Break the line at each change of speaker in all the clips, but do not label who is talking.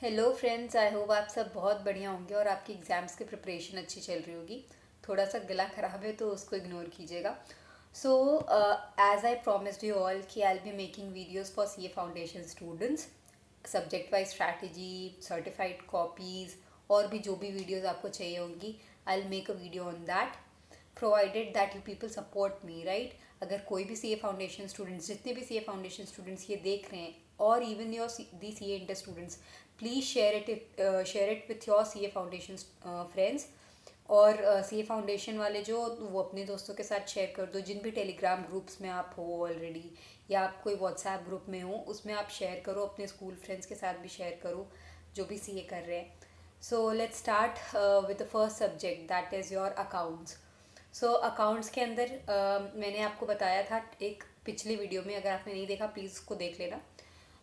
Hello friends, I hope आप सब बहुत बढ़िया होंगे और आपकी एग्ज़ाम्स की प्रिपरेशन अच्छी चल रही होगी। थोड़ा सा गला ख़राब है तो उसको इग्नोर कीजिएगा। So as I promised you all कि I will be making videos for CA foundation students, subject wise strategy, certified copies और भी जो भी वीडियोस आपको चाहिए होंगी, I will make a video on that provided that you people support me, right. अगर कोई भी सीए फाउंडेशन स्टूडेंट्स, जितने भी सीए फाउंडेशन स्टूडेंट्स ये देख रहे हैं और even your the CA inter students, please share it with your CA foundation friends. और सीए फाउंडेशन वाले जो वो अपने दोस्तों के साथ शेयर कर दो, जिन भी टेलीग्राम ग्रुप्स में आप हो ऑलरेडी या आप कोई व्हाट्सएप ग्रुप में हो उसमें आप शेयर करो, अपने स्कूल फ्रेंड्स के साथ भी शेयर करो जो भी सीए कर रहे हैं। So let's start with the first subject that is your accounts. So accounts के अंदर मैंने आपको बताया था एक पिछली वीडियो में, अगर आपने नहीं देखा प्लीज़ उसको देख लेना।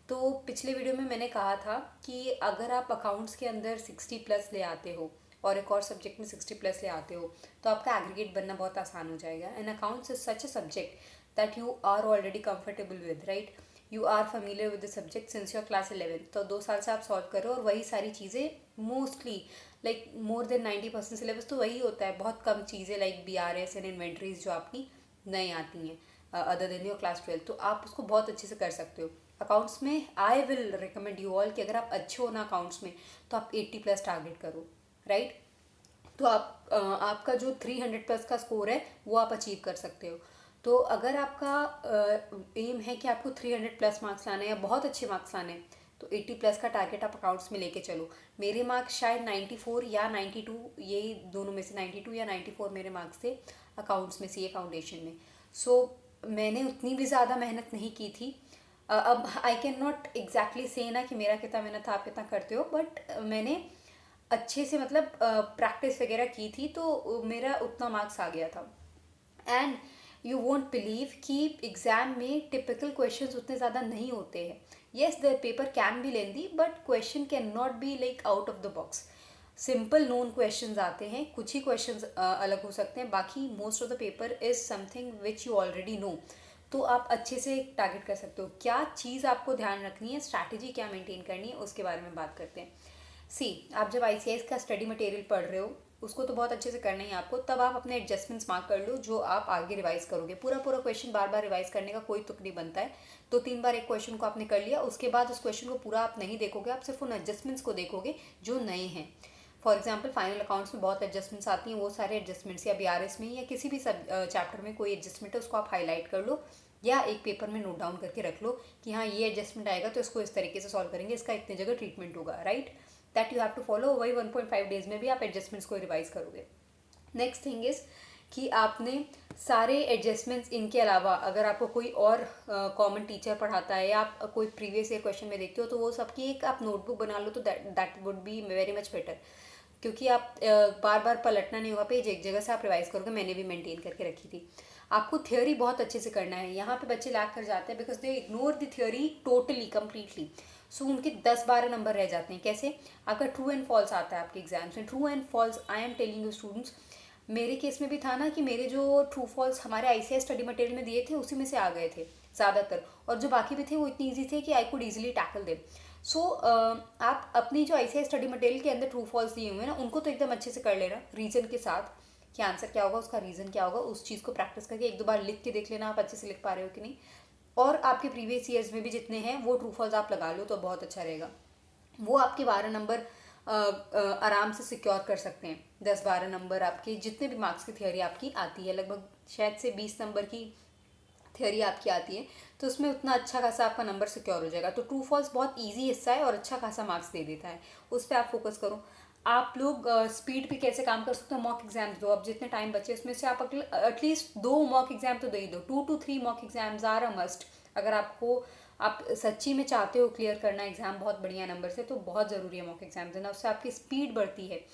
तो पिछले वीडियो में मैंने कहा था कि अगर आप अकाउंट्स के अंदर 60+ ले आते हो और एक और सब्जेक्ट में 60+ ले आते हो तो आपका एग्रीगेट बनना बहुत आसान हो जाएगा। And accounts is such a subject that you are already comfortable with, right. You are familiar with the subject since your class 11, तो 2 साल से आप सॉल्व कर रहे हो और वही सारी चीज़ें mostly like more than 90% syllabus तो वही होता है। बहुत कम चीज़ें लाइक BRS एंड इन्वेंट्रीज जो आपकी नहीं आती हैं अदर देन योर क्लास 12, तो आप उसको बहुत अच्छे से कर सकते हो। अकाउंट्स में I will recommend you all कि अगर आप अच्छे हो ना अकाउंट्स में तो आप 80+ टारगेट करो, राइट। तो आपका जो 300+ का स्कोर है वो आप अचीव कर सकते हो। तो अगर आपका एम है कि आपको 300+ मार्क्स लाने हैं या बहुत अच्छे मार्क्स लाने हैं तो 80+ का टारगेट आप अकाउंट्स में लेके चलो। मेरे मार्क्स शायद 94 या 92, यही दोनों में से 92 या 94 मेरे मार्क्स थे अकाउंट्स में सीए फाउंडेशन में। सो मैंने उतनी भी ज़्यादा मेहनत नहीं की थी। अब आई कैन नॉट एग्जैक्टली से ना कि मेरा कितना मेहनत था आप कितना करते हो, बट मैंने अच्छे से मतलब प्रैक्टिस वगैरह की थी तो मेरा उतना मार्क्स आ गया था। एंड यू वोंट बिलीव कि एग्ज़ाम में टिपिकल क्वेश्चंस उतने ज़्यादा नहीं होते हैं। Yes, the paper can be lengthy but question can not be like out of the box. Simple known questions आते हैं, कुछ ही क्वेश्चंस अलग हो सकते हैं, बाकी most of the paper is something which you already know. तो आप अच्छे से टारगेट कर सकते हो। क्या चीज़ आपको ध्यान रखनी है, स्ट्रैटेजी क्या मेंटेन करनी है, उसके बारे में बात करते हैं। सी, आप जब ICAS का स्टडी मटेरियल पढ़ रहे हो उसको तो बहुत अच्छे से करना ही आपको, तब आप अपने एडजस्टमेंट्स मार्क कर लो जो आप आगे रिवाइज करोगे। पूरा पूरा क्वेश्चन बार बार रिवाइज करने का कोई तुक नहीं बनता है। 2-3 बार एक क्वेश्चन को आपने कर लिया, उसके बाद उस क्वेश्चन को पूरा आप नहीं देखोगे, आप सिर्फ उन एडजस्टमेंट्स को देखोगे जो नए हैं। फॉर एग्जाम्पल फाइनल अकाउंट्स में बहुत एडजस्टमेंट्स आती हैं, वो सारे एडजस्टमेंट्स या BRS में या किसी भी सब चैप्टर में कोई एडजस्टमेंट है उसको आप हाईलाइट कर लो या एक पेपर में नोट डाउन करके रख लो कि हाँ ये एडजस्टमेंट आएगा तो इसको इस तरीके से सॉल्व करेंगे, इसका इतने जगह ट्रीटमेंट होगा, right. That you have to follow. वही 1.5 डेज में भी आप एडजस्टमेंट्स को रिवाइज करोगे। नेक्स्ट थिंग इज़ कि आपने सारे एडजस्टमेंट्स इनके अलावा अगर आपको कोई और कॉमन टीचर पढ़ाता है या आप कोई प्रीवियस ईयर क्वेश्चन में देखते हो तो वो सबकी एक आप नोटबुक बना लो तो that would be very much better, क्योंकि आप बार बार पलटना नहीं होगा पेज, एक जगह से आप रिवाइज करोगे। मैंने भी मेंटेन करके रखी थी। आपको थ्योरी बहुत अच्छे से करना है। यहाँ पे बच्चे लैग कर जाते हैं because they ignore the theory totally completely. So उनके 10-12 नंबर रह जाते हैं। कैसे? अगर ट्रू एंड फॉल्स आता है आपके एग्जाम्स में, true and false I am telling you students, मेरे केस में भी था ना कि मेरे जो ट्रू फॉल्स हमारे ICAS स्टडी मटेरियल में दिए थे उसी में से आ गए थे ज़्यादातर, और जो बाकी भी थे वो इतनी ईजी थे कि I could easily tackle them. So आप अपनी जो ICAS स्टडी मटेरियल के अंदर ट्रू फॉल्स दिए हुए हैं ना उनको तो एकदम अच्छे से कर लेना रीज़न के साथ कि आंसर क्या होगा, उसका रीज़न क्या होगा, उस चीज़ को प्रैक्टिस करके 1-2 बार लिख के देख लेना आप अच्छे से लिख पा रहे हो कि नहीं। और आपके प्रीवियस ईयर्स में भी जितने हैं वो ट्रू फॉल्स आप लगा लो तो बहुत अच्छा रहेगा। वो आपके 12 नंबर आराम से सिक्योर कर सकते हैं। 10-12 नंबर आपके जितने भी मार्क्स की थियोरी आपकी आती है, लगभग शायद से 20 नंबर की थियोरी आपकी आती है, तो उसमें उतना अच्छा खासा आपका नंबर सिक्योर हो जाएगा। तो ट्रू फॉल्स बहुत इजी हिस्सा है और अच्छा खासा मार्क्स दे देता है, उस पर आप फोकस करो। आप लोग स्पीड पे कैसे काम कर सकते हो, मॉक एग्जाम्स दो। अब जितने टाइम बचे उसमें से आप एटलीस्ट 2 मॉक एग्जाम तो दे ही दो। 2 to 3 mock exams are a must. अगर आप सच्ची में चाहते हो क्लियर करना एग्जाम बहुत बढ़िया नंबर से तो बहुत ज़रूरी है मॉक एग्जाम देना। उससे आपकी स्पीड बढ़ती है,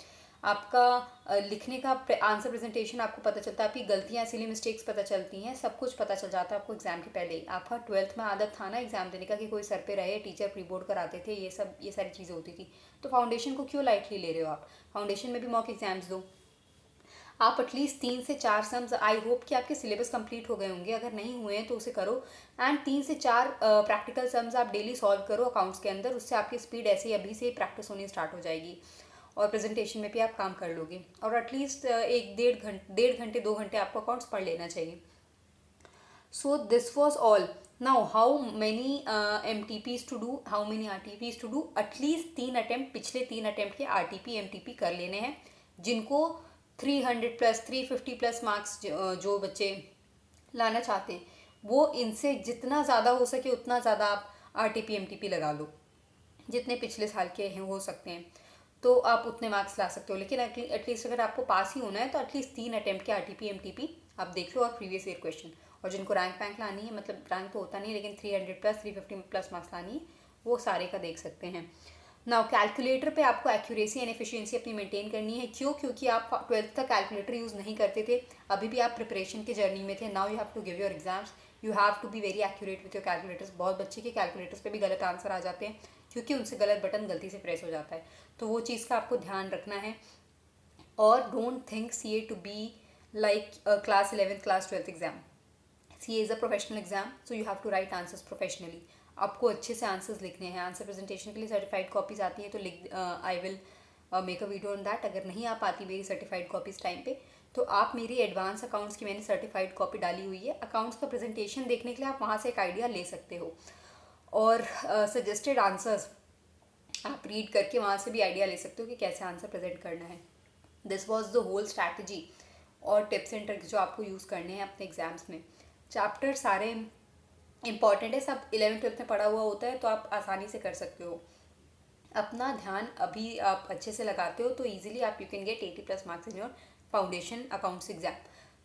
आपका लिखने का आंसर प्रेजेंटेशन आपको पता चलता है, आपकी गलतियाँ सिली मिस्टेक्स पता चलती हैं, सब कुछ पता चल जाता है आपको एग्जाम के पहले ही। आपका 12th में आदत था ना एग्जाम देने का कि कोई सर पे रहे, टीचर प्री बोर्ड कराते थे, ये सारी चीज़ें होती थी। तो फाउंडेशन को क्यों लाइटली ले रहे हो आप? फाउंडेशन में भी मॉक एग्जाम्स दो। आप एटलीस्ट 3 से 4 सम्स, आई होप कि आपके सिलेबस कंप्लीट हो गए होंगे, अगर नहीं हुए हैं तो उसे करो। एंड 3 से 4 प्रैक्टिकल सम्स आप डेली सॉल्व करो अकाउंट्स के अंदर, उससे आपकी स्पीड ऐसे ही अभी से प्रैक्टिस होनी स्टार्ट हो जाएगी और प्रेजेंटेशन में भी आप काम कर लोगे। और एटलीस्ट 1 डेढ़ घंटे 2 घंटे आपको अकाउंट्स पढ़ लेना चाहिए। So this was all. Now how many MTPs to do, how many RTPs to do? At least 3 attempt, पिछले 3 अटेम्प्ट के RTP MTP कर लेने हैं, जिनको 300+ 350+ मार्क्स जो बच्चे लाना चाहते हैं, वो इनसे जितना ज़्यादा हो सके उतना ज़्यादा आप RTP MTP लगा लो, जितने पिछले साल के हैं हो सकते हैं, तो आप उतने मार्क्स ला सकते हो। लेकिन एटलीस्ट अगर आपको पास ही होना है तो एटलीस्ट 3 अटेम्प्ट के RTP MTP आप देख लो, और प्रीवियस ईयर क्वेश्चन। और जिनको रैंक लानी है, मतलब रैंक तो होता नहीं लेकिन 300+ 350+ मार्क्स लानी है, वो सारे का देख सकते हैं। नाउ कैलकुलेटर पे आपको एक्यूरेसी एंड एफिशिएंसी अपनी मेंटेन करनी है। क्यों? क्योंकि आप 12th तक कैलकुलेटर यूज़ नहीं करते थे, अभी भी आप प्रिपरेशन के जर्नी में थे। Now you have to give your exams, you have to be very accurate with your calculators. बहुत बच्चे के कैलकुलेटर्स पे भी गलत आंसर आ जाते हैं क्योंकि उनसे गलत बटन गलती से प्रेस हो जाता है, तो वो चीज़ का आपको ध्यान रखना है। और don't think CA to be like class 11th class 12th exam. CA is a professional exam, so you have to write answers professionally. आपको अच्छे से आंसर्स लिखने हैं। आंसर प्रेजेंटेशन के लिए सर्टिफाइड कॉपीज़ आती हैं तो लिख, आई will make a video on that. अगर नहीं आ पाती मेरी सर्टिफाइड कॉपीज़ टाइम पे, तो आप मेरी एडवांस अकाउंट्स की मैंने सर्टिफाइड कॉपी डाली हुई है। अकाउंट्स का प्रेजेंटेशन देखने के लिए आप वहाँ से एक आइडिया ले सकते हो, और सजेस्टेड आंसर्स आप रीड करके वहाँ से भी आइडिया ले सकते हो कि कैसे आंसर प्रेजेंट करना है। This was the whole strategy और टिप्स एंड ट्रिक्स जो आपको यूज़ करने हैं अपने एग्जाम्स में। चैप्टर सारे इंपॉर्टेंट है, सब 11th 12th में पढ़ा हुआ होता है, तो आप आसानी से कर सकते हो। अपना ध्यान अभी आप अच्छे से लगाते हो तो इजीली आप you can get 80+ marks in your foundation accounts exam.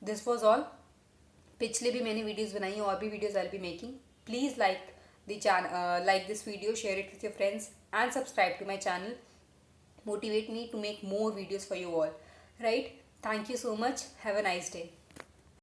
This was all. पिछले भी मैंने वीडियोज़ बनाई हैं और भी videos I will be making. Please like this video, share it with your friends and subscribe to my channel. Motivate me to make more videos for you all. Right? Thank you so much. Have a nice day.